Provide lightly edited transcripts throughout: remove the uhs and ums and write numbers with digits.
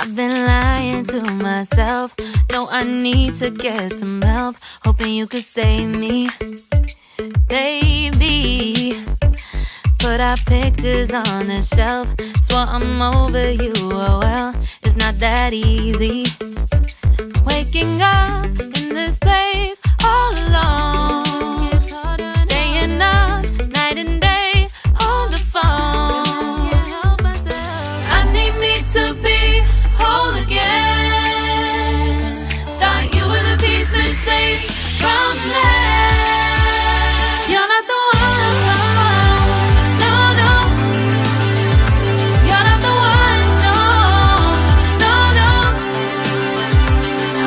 I've been lying to myself. No, I need to get some help. Hoping you could save me, baby. Put our pictures on the shelf. Swore I'm over you, oh well, it's not that easy. Waking up in this place all alone, staying up night and day on the phone. I need me to be whole again. Thought you were the piece missing from last. You're not the one, no, no. You're not the one, no, no, no.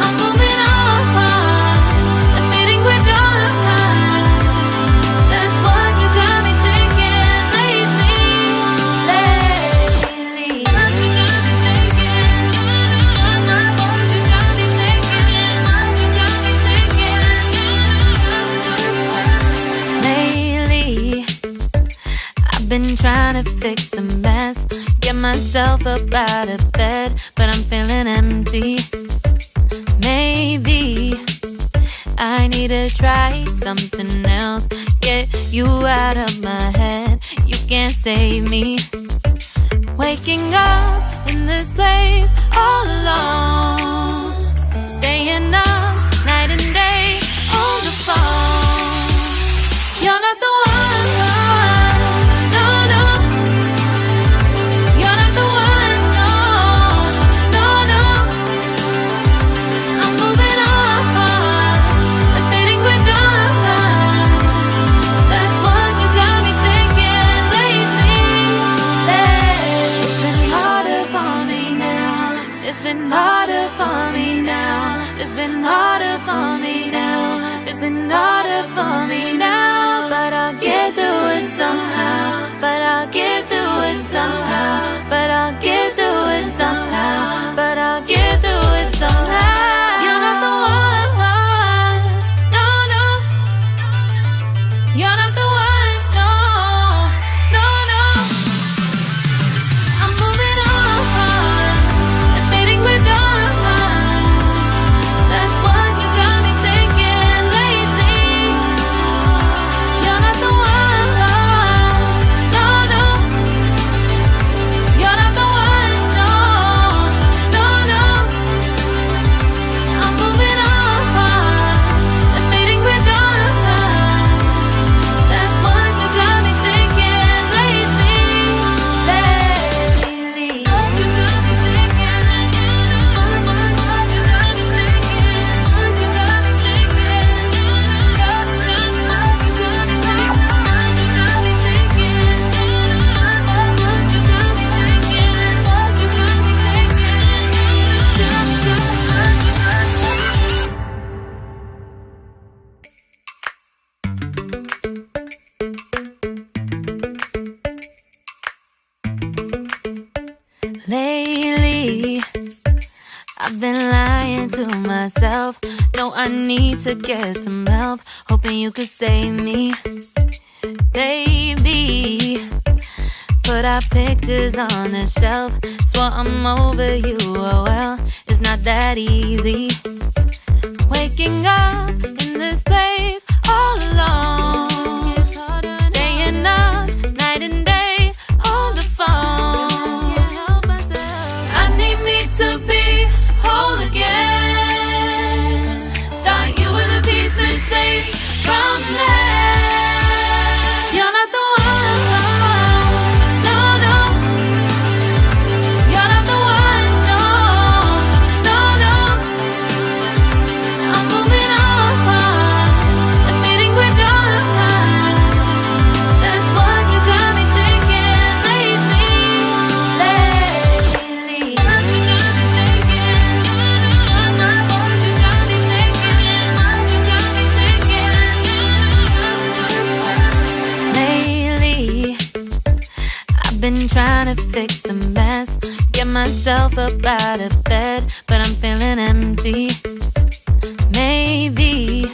I'm moving on, admitting we're done. That's what you got me thinking lately, lately. What you got me thinking, what you got me thinking, what you got me thinking. Lately, I've been trying to fix the mess, get myself up out of bed, but I'm feeling empty. Maybe I need to try something else. Get you out of my head, you can't save me. Waking up in this place all alone, staying up night and day on the phone. You're not the one, no, no. You're not the one, no, no, no. I'm moving on, admitting we're done. That's what you got me thinking lately, lately. It's been harder for me now. It's been harder for me now. It's been harder for me now. It's been harder for me now. But I'll get through it somehow. But I'll get through it somehow. But I'll get through it somehow. But I'll get through it somehow. You're not the one, no, no. You're not the one, no, no, no. I'm moving on, admitting we're done. That's what you got me thinking lately. You're not the one, no, no. You're not the one, no, no, no. I'm moving on, admitting we're done. That's what you got me thinking lately, lately. What you got me thinking, what you got me thinking, what you got me thinking, what you got me thinking, what you got me thinking, what you got me thinking. Lately, I've been lying to myself. No, I need to get some help. Hoping you could save me, baby. Put our pictures on the shelf. Swore I'm over you, oh well, it's not that easy. Waking up in this place all alone, staying up night and day on the phone. I need me to be whole again. Thought you were the piece missing from last. You're not the one, no, no. You're not the one, no, no, no. I'm moving on, admitting we're done. That's what you got me thinking lately, lately. What you got me thinking, what you got me thinking, what you got me thinking. Lately, I've been trying to fix the mess, get myself up out of bed, but I'm feeling empty. Maybe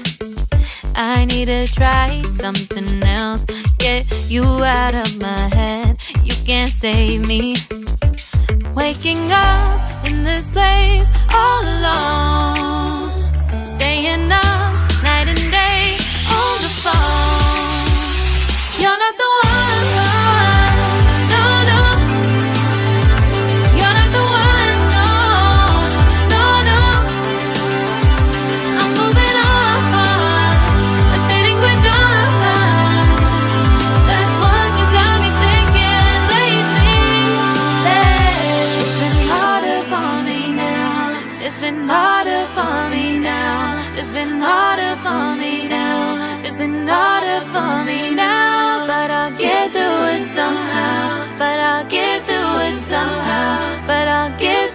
I need to try something else. Get you out of my head, you can't save me. Waking up in in this place all alone, staying up night and day on the phone. You're not the one, no, no. You're not the one, no, no, no. I'm moving on, admitting we're done. That's what you got me thinking lately. It's been harder for me now. It's been harder for me now. It's been harder for me now. It's been harder for me now. But I'll get through it somehow. But I'll get through it somehow. But I'll get